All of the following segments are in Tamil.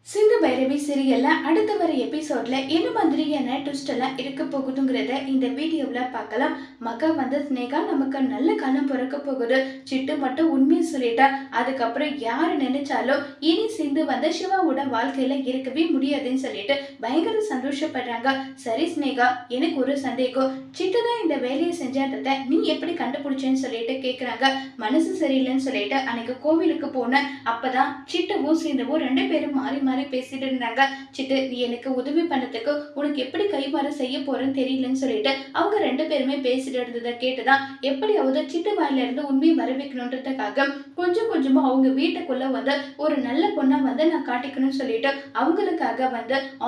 சிந்து பைரவி சீரியல்ல அடுத்த வர எபிசோட்ல என்ன மாதிரியான ட்விஸ்ட் எல்லாம் இருக்க போகுதுங்கிறத இந்த வீடியோல பார்க்கலாம். மகா ஸ்னேகா நமக்கு நல்ல காலம் பிறக்க போகுது, சிட்டு மட்டும் உண்மையை சொல்லிட்டா அதுக்கப்புறம் யாரு நினைச்சாலும் இனி சிந்து சிவாவோட வாழ்க்கையில இருக்கவே முடியாதுன்னு சொல்லிட்டு பயங்கர சந்தோஷப்படுறாங்க. சரி ஸ்னேகா, எனக்கு ஒரு சந்தேகம், சிட்டு தான் இந்த வேலையை செஞ்சதை நீ எப்படி கண்டுபிடிச்சேன்னு சொல்லிட்டு கேக்குறாங்க. மனசு சரியில்லைன்னு சொல்லிட்டு அன்னைக்கு கோவிலுக்கு போனேன், அப்பதான் சிட்டுவும் சிந்துவும் ரெண்டு பேரும் மாறி மாறி பேசிட்டு இருந்தாங்க. சிட்டு, நீ எனக்கு உதவி பண்ணதுக்கு உனக்கு எப்படி கைமாறு செய்ய போறேன்னு தெரியலன்னு சொல்லிட்டு அவங்க ரெண்டு பேருமே பேசிட்டு இருந்ததை கேட்டுதான் எப்படியாவது சிட்டு வாயில இருந்து உண்மையை வர வைக்கணுன்றதுக்காக கொஞ்சம் கொஞ்சமா அவங்க வீட்டுக்குள்ள ஒரு நல்ல பொண்ணா நான் காட்டிக்கணும்னு சொல்லிட்டு அவங்களுக்காக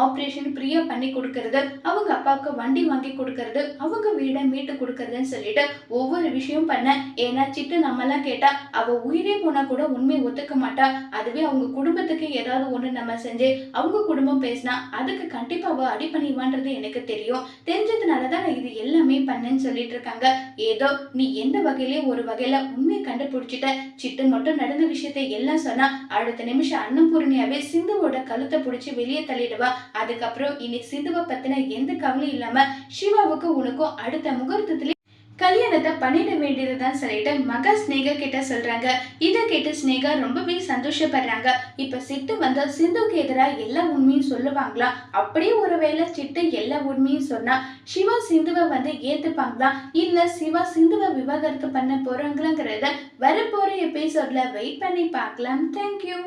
ஆபரேஷன் ஃப்ரீயா பண்ணி கொடுக்கறது, அவங்க அப்பாவுக்கு வண்டி வாங்கி கொடுக்கறது, அவங்க வீடை மீட்டு கொடுக்கறதுன்னு சொல்லிட்டு ஒவ்வொரு விஷயம் பண்ண. ஏன்னா சிட்டு நம்ம எல்லாம் கேட்டா அவ உயிரே போனா கூட உண்மையை ஒத்துக்க மாட்டா. அதுவே அவங்க குடும்பத்துக்கு ஏதாவது ஒண்ணு நம்ம செஞ்சு அவங்க குடும்பம் பேசினா அதுக்கு கண்டிப்பா அவ அடி பண்ணிடுவான்றது எனக்கு தெரியும். தெரிஞ்சதுனாலதான் நான் இது எல்லாமே பண்ணேன்னு சொல்லிட்டு இருக்காங்க. ஏதோ நீ எந்த வகையிலே ஒரு வகையில உண்மையை கண்டுபிடிச்சிட்ட. சிட்டு மட்டும் நடந்த விஷயத்தை எல்லாம் சொன்னா அடுத்த நிமிஷம் அன்னபூர்ணியாவே சிந்துவோட கழுத்தை பிடிச்சி வெளியே தள்ளிடுவா. அதுக்கப்புறம் இன்னைக்கு சிந்துவை பத்தின எந்த கவலையும் இல்லாம சிவாவுக்கு உனக்கும் அடுத்த முகூர்த்தத்திலே கல்யாணத்தை பண்ணிட வேண்டியதுதான் சொல்லிட்டு மகா ஸ்னேகா கிட்ட சொல்றாங்க. இதை கேட்டு ஸ்னேகா ரொம்பவே சந்தோஷப்படுறாங்க. இப்ப சிட்டு சிந்துக்கு எதிராக எல்லா உண்மையும் சொல்லுவாங்களா? அப்படியே ஒருவேளை சிட்டு எல்லா உண்மையும் சொன்னா சிவா சிந்துவை ஏத்துப்பாங்களா, இல்ல சிவா சிந்துவை விவாகரத்து பண்ண போறாங்களாங்கிறத வரப்போற எபிசோட்ல வெயிட் பண்ணி பார்க்கலாம். தேங்க்யூ.